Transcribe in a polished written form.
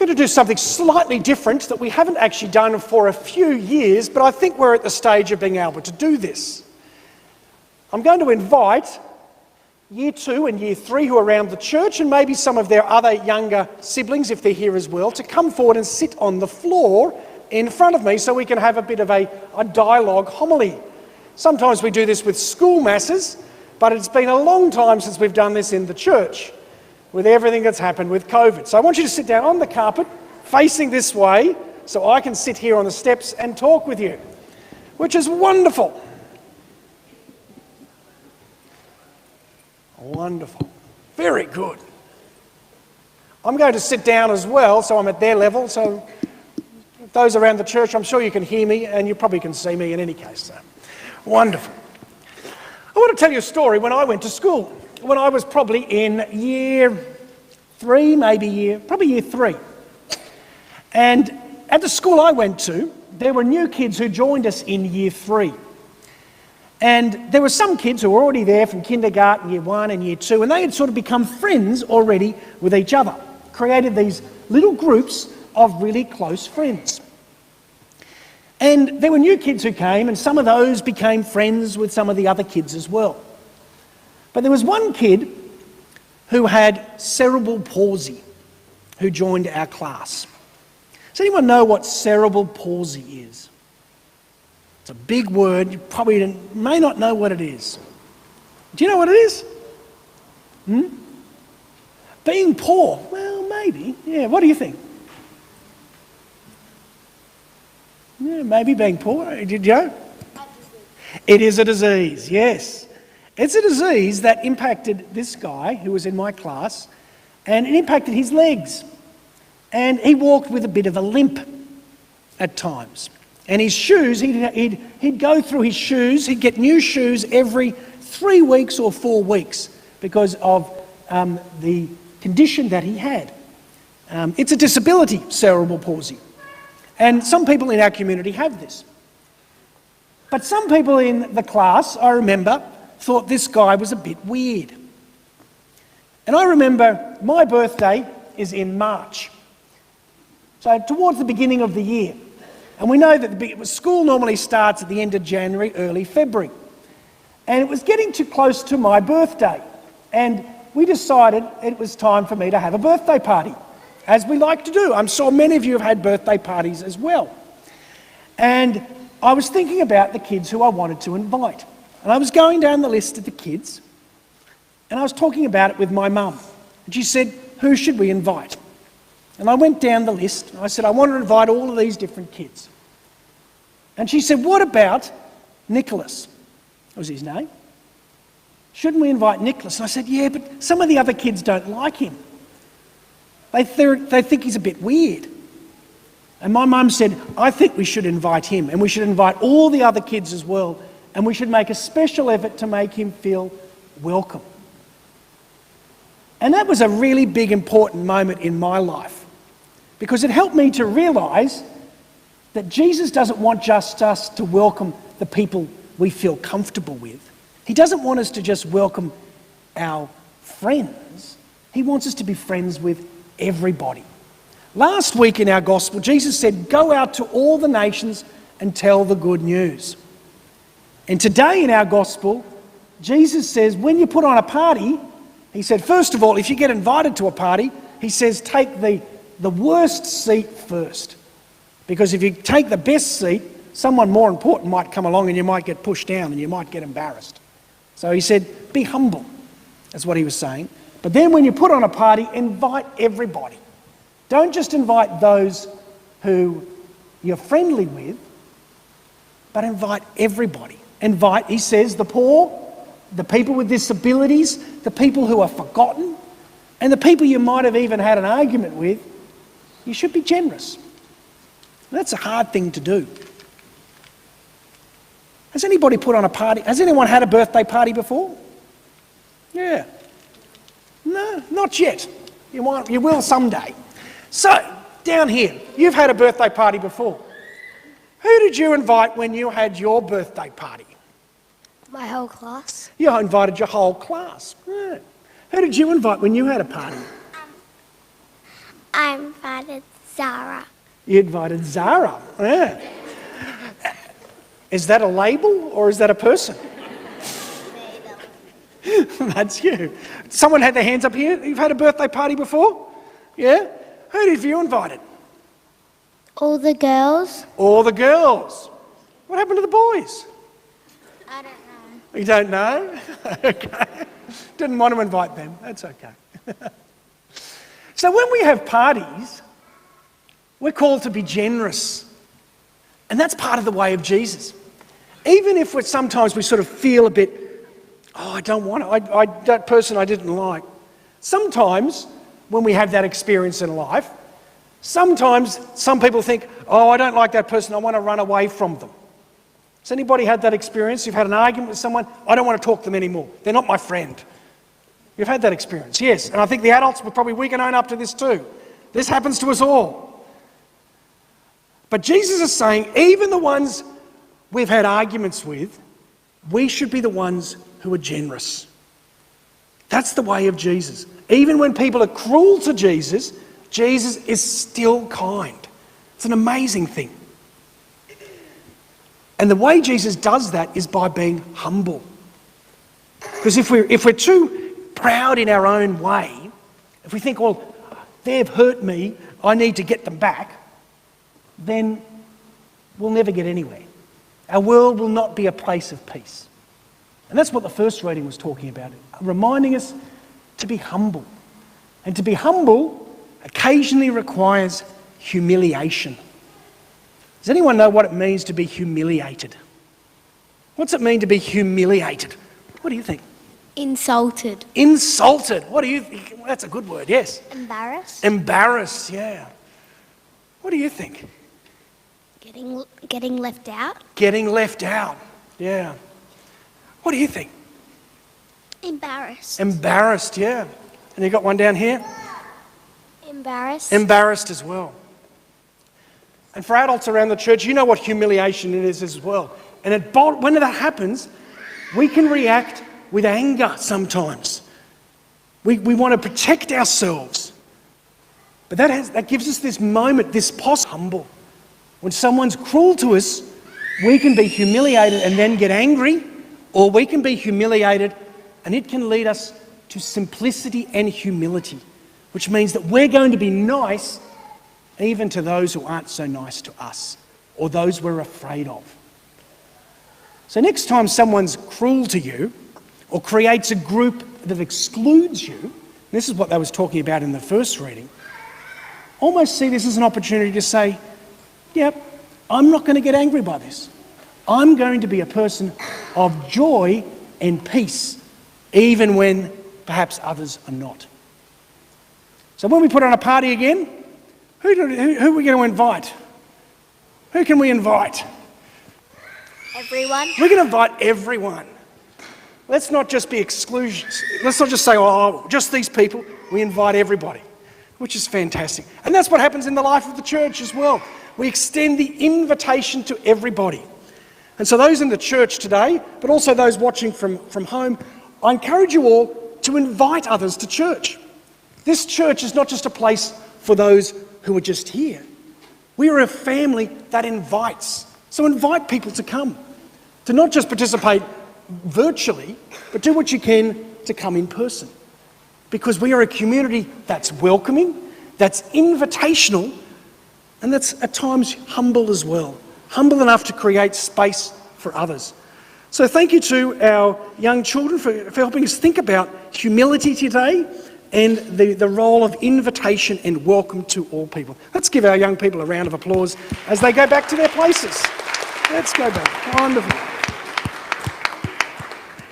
going to do something slightly different that we haven't actually done for a few years, but I think we're at the stage of being able to do this. I'm going to invite Year 2 and Year 3 who are around the church, and maybe some of their other younger siblings, if they're here as well, to come forward and sit on the floor in front of me so we can have a bit of a dialogue homily. Sometimes we do this with school masses, but it's been a long time since we've done this in the church with everything that's happened with COVID. So I want you to sit down on the carpet, facing this way, so I can sit here on the steps and talk with you, which is wonderful. Wonderful. Very good. I'm going to sit down as well, so I'm at their level. So those around the church, I'm sure you can hear me, and you probably can see me in any case. So wonderful. I want to tell you a story when I went to school. When I was probably in Year 3, probably Year 3. And at the school I went to, there were new kids who joined us in Year 3. And there were some kids who were already there from kindergarten, Year 1 and Year 2, and they had sort of become friends already with each other, created these little groups of really close friends. And there were new kids who came, and some of those became friends with some of the other kids as well. But there was one kid who had cerebral palsy who joined our class. Does anyone know what cerebral palsy is? It's a big word. You probably may not know what it is. Do you know what it is? Being poor. Well, maybe. Yeah, what do you think? Yeah, maybe being poor. Did you know? It is a disease, yes. It's a disease that impacted this guy who was in my class, and it impacted his legs. And he walked with a bit of a limp at times. And his shoes, he'd go through his shoes, he'd get new shoes every 3 weeks or 4 weeks because of the condition that he had. It's a disability, cerebral palsy. And some people in our community have this. But some people in the class, I remember, thought this guy was a bit weird. And I remember my birthday is in March. So towards the beginning of the year. And we know that school normally starts at the end of January, early February. And it was getting too close to my birthday. And we decided it was time for me to have a birthday party, as we like to do. I'm sure many of you have had birthday parties as well. And I was thinking about the kids who I wanted to invite. And I was going down the list of the kids, and I was talking about it with my mum. And she said, who should we invite? And I went down the list, and I said, I want to invite all of these different kids. And she said, what about Nicholas? That was his name. Shouldn't we invite Nicholas? And I said, yeah, but some of the other kids don't like him. They think he's a bit weird. And my mum said, I think we should invite him, and we should invite all the other kids as well, and we should make a special effort to make him feel welcome. And that was a really big, important moment in my life, because it helped me to realise that Jesus doesn't want just us to welcome the people we feel comfortable with. He doesn't want us to just welcome our friends. He wants us to be friends with everybody. Last week in our gospel, Jesus said, go out to all the nations and tell the good news. And today in our gospel, Jesus says, when you put on a party, he said, first of all, if you get invited to a party, he says, take the worst seat first. Because if you take the best seat, someone more important might come along and you might get pushed down and you might get embarrassed. So he said, be humble. That's what he was saying. But then when you put on a party, invite everybody. Don't just invite those who you're friendly with, but invite everybody. Invite, he says, the poor, the people with disabilities, the people who are forgotten, and the people you might have even had an argument with. You should be generous. That's a hard thing to do. Has anybody put on a party? Has anyone had a birthday party before? Yeah. No, not yet. You will someday. So, down here, you've had a birthday party before. Who did you invite when you had your birthday party? My whole class. You invited your whole class. Yeah. Who did you invite when you had a party? I invited Zara. You invited Zara. Yeah. Is that a label or is that a person? That's you. Someone had their hands up here. You've had a birthday party before? Yeah? Who have you invited? All the girls. All the girls. What happened to the boys? I don't know. You don't know? Okay. Didn't want to invite them. That's okay. So when we have parties, we're called to be generous. And that's part of the way of Jesus. Even if sometimes we sort of feel a bit, oh, I don't want it. That person I didn't like. Sometimes when we have that experience in life, sometimes some people think, oh, I don't like that person. I want to run away from them. Has anybody had that experience? You've had an argument with someone, I don't want to talk to them anymore. They're not my friend. You've had that experience, yes. And I think the adults, we can own up to this too. This happens to us all. But Jesus is saying, even the ones we've had arguments with, we should be the ones who are generous. That's the way of Jesus. Even when people are cruel to Jesus, Jesus is still kind. It's an amazing thing. And the way Jesus does that is by being humble. Because if we're too proud in our own way, if we think, well, they've hurt me, I need to get them back, then we'll never get anywhere. Our world will not be a place of peace. And that's what the first reading was talking about, reminding us to be humble. And to be humble occasionally requires humiliation. Does anyone know what it means to be humiliated? What's it mean to be humiliated? What do you think? Insulted. Insulted. What do you think? Well, that's a good word, yes. Embarrassed. Embarrassed, yeah. What do you think? Getting left out. Getting left out, yeah. What do you think? Embarrassed. Embarrassed, yeah. And you got one down here? Embarrassed. Embarrassed as well. And for adults around the church, you know what humiliation it is as well. And when that happens, we can react with anger sometimes. We want to protect ourselves. But that gives us this moment, this humble. When someone's cruel to us, we can be humiliated and then get angry, or we can be humiliated and it can lead us to simplicity and humility, which means that we're going to be nice even to those who aren't so nice to us or those we're afraid of. So next time someone's cruel to you or creates a group that excludes you, this is what they was talking about in the first reading, almost see this as an opportunity to say, yep, I'm not going to get angry by this. I'm going to be a person of joy and peace, even when perhaps others are not. So when we put on a party again, who are we going to invite? Who can we invite? Everyone. We're going to invite everyone. Let's not just be exclusions. Let's not just say, oh, just these people. We invite everybody, which is fantastic. And that's what happens in the life of the church as well. We extend the invitation to everybody. And so those in the church today, but also those watching from home, I encourage you all to invite others to church. This church is not just a place for those who are just here. We are a family that invites. So invite people to come, to not just participate virtually, but do what you can to come in person. Because we are a community that's welcoming, that's invitational, and that's at times humble as well. Humble enough to create space for others. So thank you to our young children for helping us think about humility today and the role of invitation and welcome to all people. Let's give our young people a round of applause as they go back to their places. Let's go back. Wonderful.